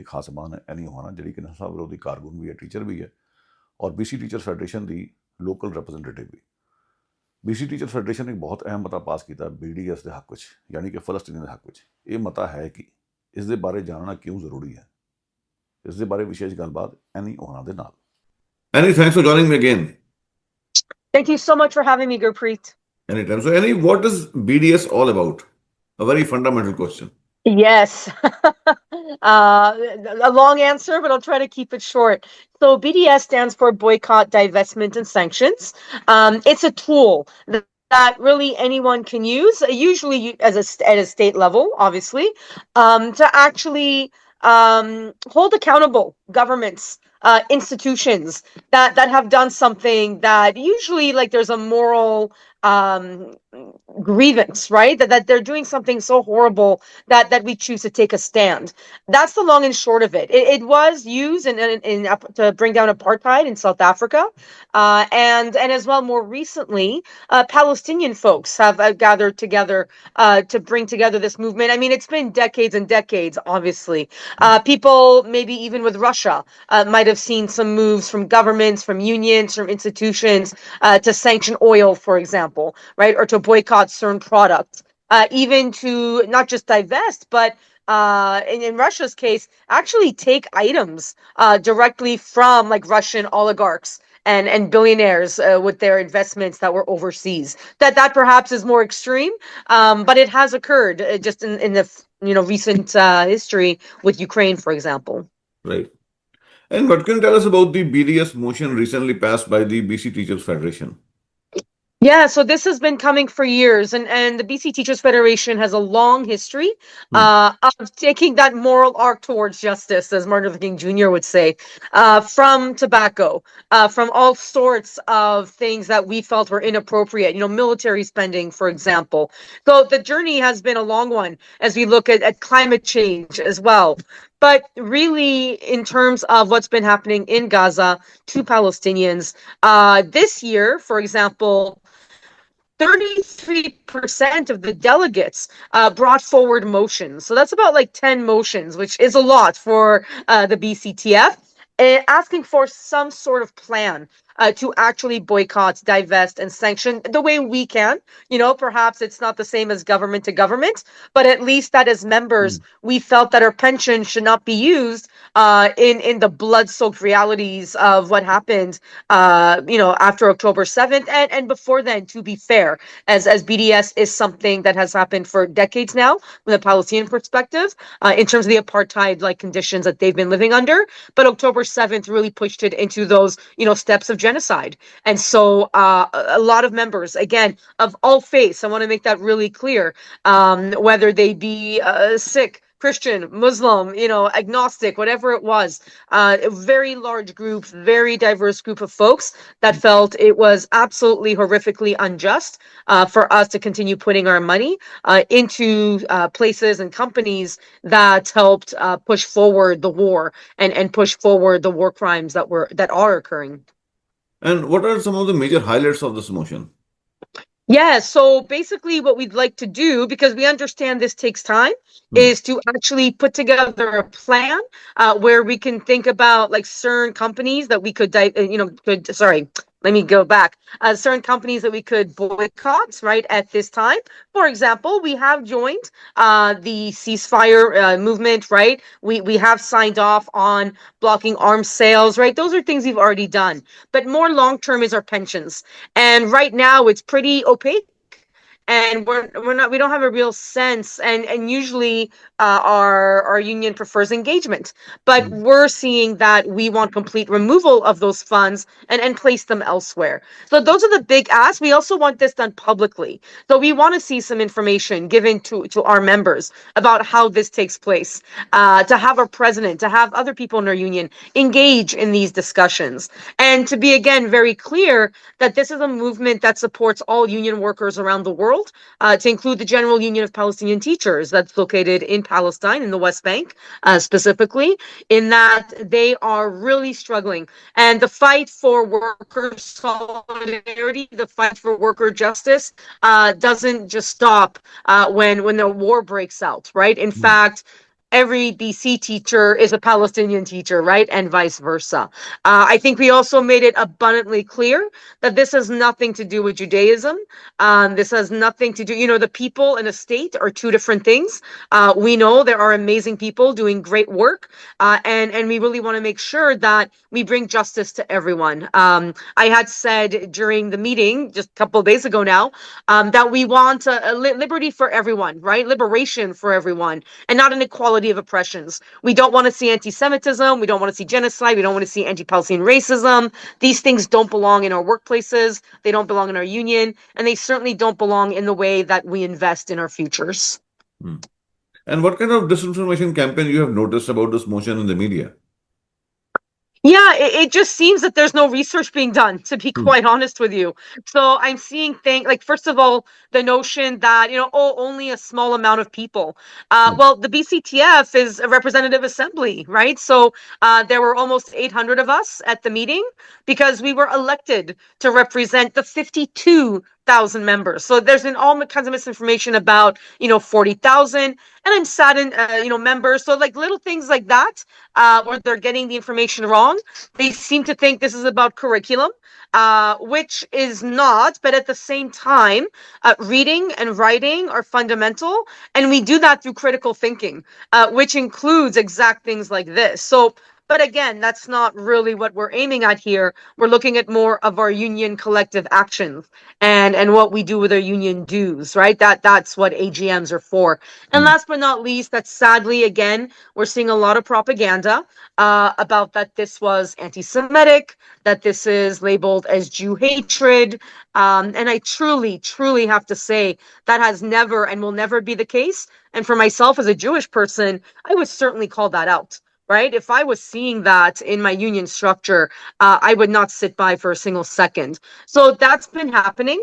एक खास जबान है एनी ओहाना ਜਿਹੜੀ ਕਿ ਨਸ਼ਾ ਵਿਰੋਧੀ ਕਾਰਕੁਨ ਵੀ ਹੈ ਟੀਚਰ ਵੀ ਹੈ ਔਰ BC ਟੀਚਰ ਫੈਡਰੇਸ਼ਨ ਦੀ ਲੋਕਲ ਰਿਪਰੈਜ਼ੈਂਟੇਟਿਵ ਵੀ BC ਟੀਚਰ ਫੈਡਰੇਸ਼ਨ ਨੇ ਇੱਕ ਬਹੁਤ ਅਹਿਮ ਮਤਾ ਪਾਸ ਕੀਤਾ BDS ਦੇ ਹੱਕ ਵਿੱਚ ਯਾਨੀ ਕਿ ਫਲਸਤੀਨੀ ਦੇ ਹੱਕ ਵਿੱਚ ਇਹ ਮਤਾ ਹੈ ਕਿ ਇਸ ਦੇ ਬਾਰੇ ਜਾਣਨਾ ਕਿਉਂ ਜ਼ਰੂਰੀ ਹੈ ਇਸ ਦੇ ਬਾਰੇ ਵਿਸ਼ੇਸ਼ ਗੱਲਬਾਤ ਐਨੀ ਓਹਾਨਾ ਦੇ ਨਾਲ Annie, thanks for joining me again. Thank you so much for having me, Gurpreet. Anytime. So Annie, what is BDS all about? A very fundamental question. Yes. A long answer, but I'll try to keep it short. So BDS stands for Boycott, Divestment, and Sanctions. It's a tool that really anyone can use, usually at a state level, obviously, to actually hold accountable governments, institutions that have done something that usually, like, there's a moral grievance, right? That they're doing something so horrible that we choose to take a stand. That's the long and short of it. It was used to bring down apartheid in South Africa, and as well more recently, Palestinian folks have gathered together to bring together this movement. I mean, it's been decades and decades. Obviously, people maybe even with Russia might have seen some moves from governments, from unions, from institutions to sanction oil, for example. Right, or to boycott certain products, even to not just divest, but in Russia's case, actually take items directly from like Russian oligarchs and billionaires with their investments that were overseas. That perhaps is more extreme, but it has occurred just in the recent history with Ukraine, for example. Right. And what can you tell us about the BDS motion recently passed by the BC Teachers Federation? Yeah, so this has been coming for years, and the BC Teachers Federation has a long history of taking that moral arc towards justice, as Martin Luther King Jr. would say, from tobacco, from all sorts of things that we felt were inappropriate, military spending, for example. So the journey has been a long one as we look at climate change as well. But really, in terms of what's been happening in Gaza to Palestinians, this year, for example, 33% of the delegates brought forward motions. So that's about like 10 motions, which is a lot for the BCTF, asking for some sort of plan to actually boycott, divest, and sanction the way we can. Perhaps it's not the same as government to government, but at least that as members, we felt that our pension should not be used in the blood-soaked realities of what happened, after October 7th and before then, to be fair, as BDS is something that has happened for decades now from the Palestinian perspective, in terms of the apartheid-like conditions that they've been living under. But October 7th really pushed it into those, steps of genocide. And so a lot of members, again, of all faiths, I want to make that really clear, whether they be Sikh, Christian, Muslim, agnostic, whatever it was, a very large group, very diverse group of folks that felt it was absolutely horrifically unjust for us to continue putting our money into places and companies that helped push forward the war and push forward the war crimes that are occurring. And what are some of the major highlights of this motion? Yeah, so basically what we'd like to do, because we understand this takes time, is to actually put together a plan where we can think about like certain companies that we could, let me go back. Certain companies that we could boycott, right, at this time. For example, we have joined the ceasefire movement, right? We have signed off on blocking arms sales, right? Those are things we've already done. But more long-term is our pensions. And right now it's pretty opaque. And we don't have a real sense, and usually our union prefers engagement, but we're seeing that we want complete removal of those funds and place them elsewhere. So those are the big asks. We also want this done publicly. So we want to see some information given to our members about how this takes place, to have our president, to have other people in our union engage in these discussions, and to be, again, very clear that this is a movement that supports all union workers around the world, to include the General Union of Palestinian Teachers that's located in Palestine, in the West Bank, specifically, in that they are really struggling. And the fight for worker solidarity, the fight for worker justice, doesn't just stop when the war breaks out, right? In fact, every BC teacher is a Palestinian teacher, right? And vice versa. I think we also made it abundantly clear that this has nothing to do with Judaism. This has nothing to do, the people in a state are two different things. We know there are amazing people doing great work, and we really want to make sure that we bring justice to everyone. I had said during the meeting just a couple of days ago now that we want a liberty for everyone, right? Liberation for everyone, and not an equality of oppressions. We don't want to see anti-Semitism. We don't want to see genocide. We don't want to see anti-Palestinian racism. These things don't belong in our workplaces. They don't belong in our union, and they certainly don't belong in the way that we invest in our futures. Hmm. And what kind of disinformation campaign you have noticed about this motion in the media? Yeah, it just seems that there's no research being done, to be quite honest with you. So I'm seeing things like, first of all, the notion that, only a small amount of people. Well, the BCTF is a representative assembly, right? So there were almost 800 of us at the meeting because we were elected to represent the 52,000 members. So there's been all kinds of misinformation about, 40,000. And I'm saddened, members. So like little things like that, where they're getting the information wrong. They seem to think this is about curriculum, which is not. But at the same time, reading and writing are fundamental. And we do that through critical thinking, which includes exact things like this. So, but again, that's not really what we're aiming at here. We're looking at more of our union collective actions and what we do with our union dues, right? That's what AGMs are for. And last but not least, that sadly, again, we're seeing a lot of propaganda about that this was anti-Semitic, that this is labeled as Jew hatred. And I truly, truly have to say that has never and will never be the case. And for myself as a Jewish person, I would certainly call that out. Right? If I was seeing that in my union structure, I would not sit by for a single second. So that's been happening.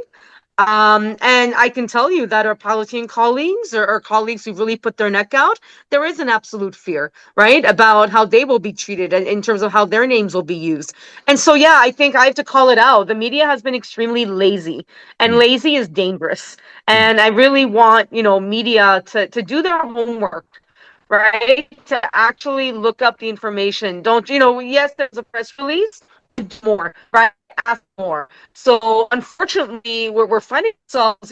And I can tell you that our Palestinian colleagues or colleagues who really put their neck out, there is an absolute fear, right, about how they will be treated and in terms of how their names will be used. And so, yeah, I think I have to call it out. The media has been extremely lazy, and lazy is dangerous. And I really want, media to do their homework, right? To actually look up the information. Don't, yes, there's a press release, more, right? Ask more. So unfortunately, we're finding ourselves,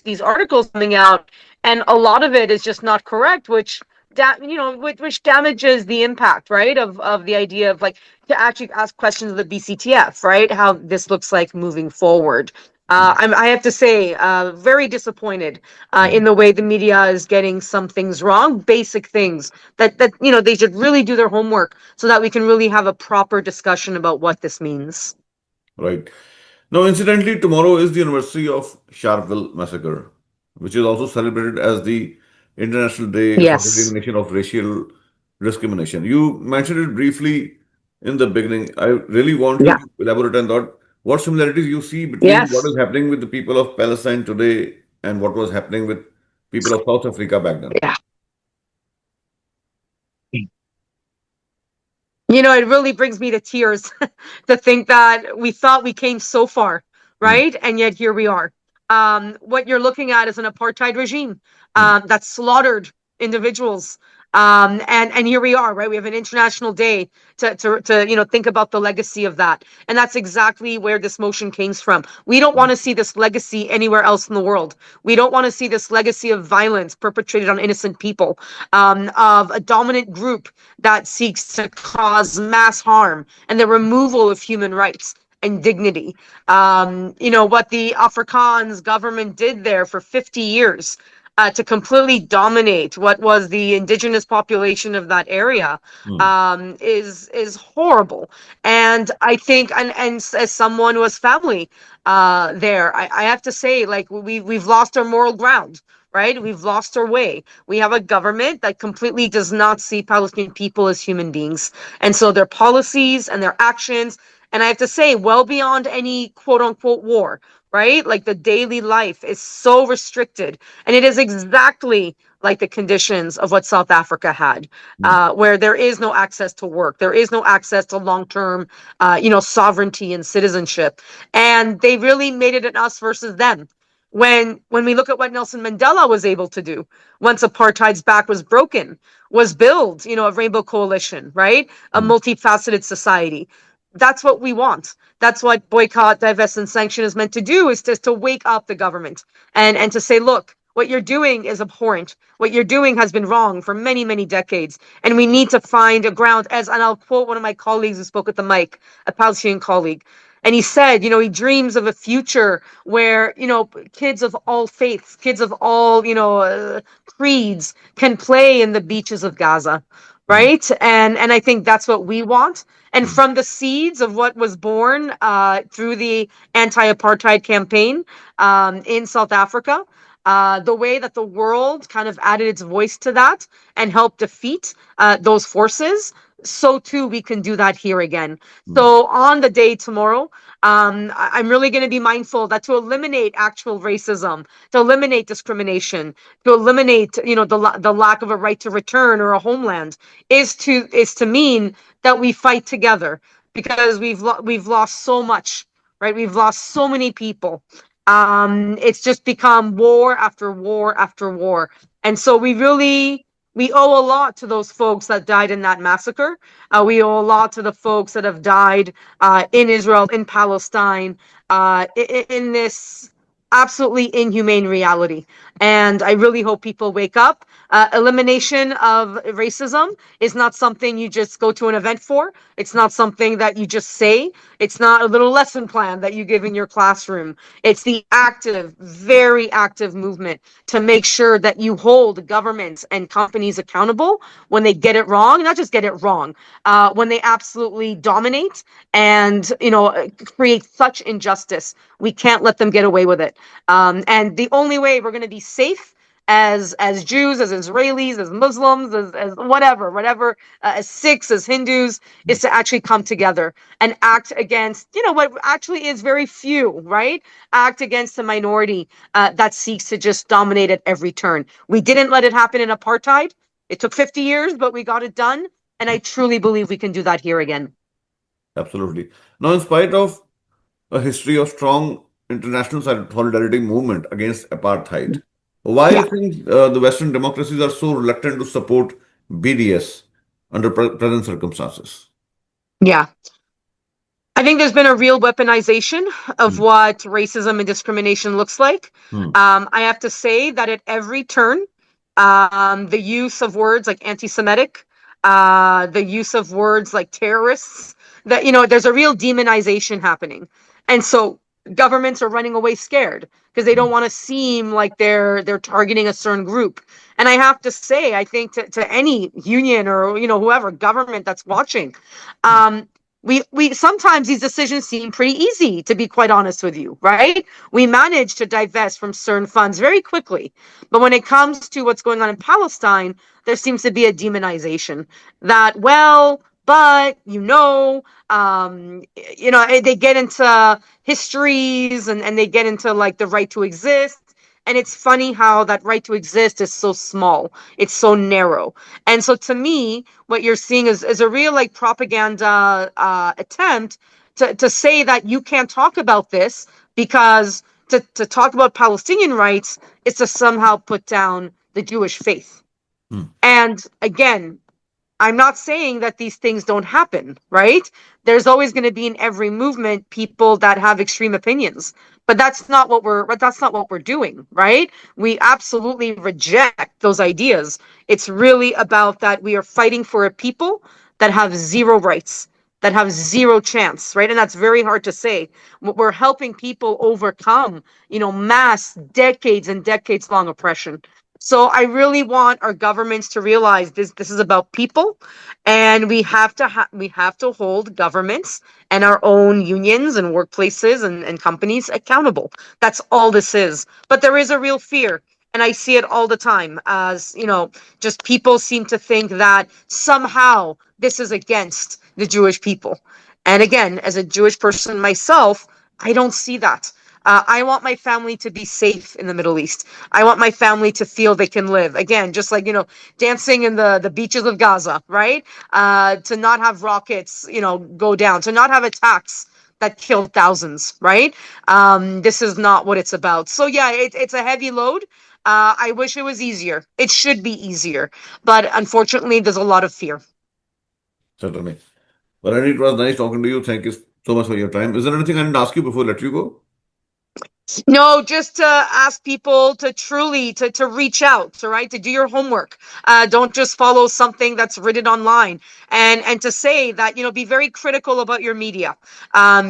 these articles coming out, and a lot of it is just not correct, which damages the impact, right, of the idea of like to actually ask questions of the BCTF, right? How this looks like moving forward. I have to say, very disappointed in the way the media is getting some things wrong, basic things that they should really do their homework so that we can really have a proper discussion about what this means. Right. Now, incidentally, tomorrow is the anniversary of Sharpeville massacre, which is also celebrated as the International Day for the Yes. Elimination of Racial Discrimination. You mentioned it briefly in the beginning. I really want you Yeah. to elaborate on that. What similarities you see between what Yes. is happening with the people of Palestine today and what was happening with people of South Africa back then? Yeah. It really brings me to tears to think that we thought we came so far, right? And yet here we are. What you're looking at is an apartheid regime that slaughtered individuals. And here we are, right? We have an international day to think about the legacy of that. And that's exactly where this motion came from. We don't want to see this legacy anywhere else in the world. We don't want to see this legacy of violence perpetrated on innocent people, of a dominant group that seeks to cause mass harm and the removal of human rights and dignity. What the Afrikaans government did there for 50 years to completely dominate what was the indigenous population of that area is horrible. And I think, and as someone who has family there, I have to say, like, we've lost our moral ground. Right? We've lost our way. We have a government that completely does not see Palestinian people as human beings. And so their policies and their actions, and I have to say, well beyond any quote unquote war, right? Like the daily life is so restricted. And it is exactly like the conditions of what South Africa had, where there is no access to work. There is no access to long-term, sovereignty and citizenship. And they really made it an us versus them, when we look at what Nelson Mandela was able to do once apartheid's back was broken, was build, a rainbow coalition, right? A multifaceted society. That's what we want. That's what boycott, divest, and sanction is meant to do, is just to wake up the government and to say, look, what you're doing is abhorrent. What you're doing has been wrong for many, many decades. And we need to find a ground, and I'll quote one of my colleagues who spoke at the mic, a Palestinian colleague. And he said, he dreams of a future where, kids of all faiths, kids of all, creeds can play in the beaches of Gaza. Right. And I think that's what we want. And from the seeds of what was born through the anti-apartheid campaign in South Africa, the way that the world kind of added its voice to that and helped defeat those forces, so too we can do that here again. So on the day tomorrow, I'm really going to be mindful that to eliminate actual racism, to eliminate discrimination, to eliminate, the lack of a right to return or a homeland, is to mean that we fight together, because we've lost so much, right? We've lost so many people. It's just become war after war after war. And so we owe a lot to those folks that died in that massacre. We owe a lot to the folks that have died in Israel, in Palestine, in this absolutely inhumane reality. And I really hope people wake up. Elimination of racism is not something you just go to an event for. It's not something that you just say. It's not a little lesson plan that you give in your classroom. It's the active, very active movement to make sure that you hold governments and companies accountable when they get it wrong, not just get it wrong, when they absolutely dominate and, create such injustice. We can't let them get away with it. And the only way we're going to be safe as Jews, as Israelis, as Muslims, as whatever, as Sikhs, as Hindus, is to actually come together and act against, what actually is very few, right? Act against the minority that seeks to just dominate at every turn. We didn't let it happen in apartheid. It took 50 years, but we got it done. And I truly believe we can do that here again. Absolutely. Now, in spite of a history of strong international solidarity movement against apartheid, why do you think the Western democracies are so reluctant to support BDS under present circumstances? Yeah. I think there's been a real weaponization of what racism and discrimination looks like. I have to say that at every turn, the use of words like anti-Semitic, the use of words like terrorists, that, there's a real demonization happening. And so governments are running away scared because they don't want to seem like they're targeting a certain group. And I have to say, I think to any union or, whoever government that's watching, we sometimes these decisions seem pretty easy, to be quite honest with you, right? We manage to divest from certain funds very quickly. But when it comes to what's going on in Palestine, there seems to be a demonization that, well, but, they get into histories and they get into like the right to exist. And it's funny how that right to exist is so small. It's so narrow. And so to me, what you're seeing is a real like propaganda attempt to say that you can't talk about this because to talk about Palestinian rights is to somehow put down the Jewish faith. And again, I'm not saying that these things don't happen, right? There's always going to be in every movement people that have extreme opinions, but that's not what we're doing, right? We absolutely reject those ideas. It's really about that we are fighting for a people that have zero rights, that have zero chance, right? And that's very hard to say. We're helping people overcome, mass decades and decades long oppression. So I really want our governments to realize this is about people, and we have to hold governments and our own unions and workplaces and companies accountable. That's all this is. But there is a real fear, and I see it all the time as, just people seem to think that somehow this is against the Jewish people. And again, as a Jewish person myself, I don't see that. I want my family to be safe in the Middle East. I want my family to feel they can live. Again, just like, dancing in the beaches of Gaza, right? To not have rockets, go down, to not have attacks that killed thousands, right? This is not what it's about. So yeah, it's a heavy load. I wish it was easier. It should be easier, but unfortunately, there's a lot of fear. Certainly. Well, Annie, it was nice talking to you. Thank you so much for your time. Is there anything I didn't ask you before I let you go? No, just to ask people to truly to reach out, to right, to do your homework. Don't just follow something that's written online, and to say that, be very critical about your media,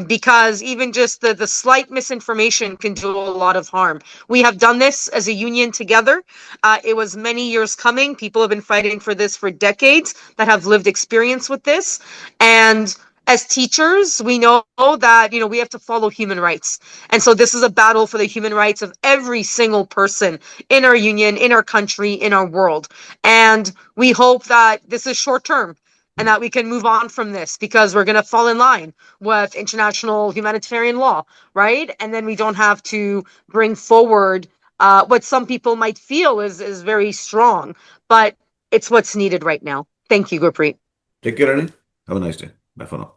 because even just the slight misinformation can do a lot of harm. We have done this as a union together. It was many years coming. People have been fighting for this for decades that have lived experience with this, and as teachers, we know that, we have to follow human rights. And so this is a battle for the human rights of every single person in our union, in our country, in our world. And we hope that this is short term and that we can move on from this, because we're going to fall in line with international humanitarian law, right? And then we don't have to bring forward what some people might feel is very strong, but it's what's needed right now. Thank you, Gurpreet. Take care, Annie. Have a nice day. Bye for now.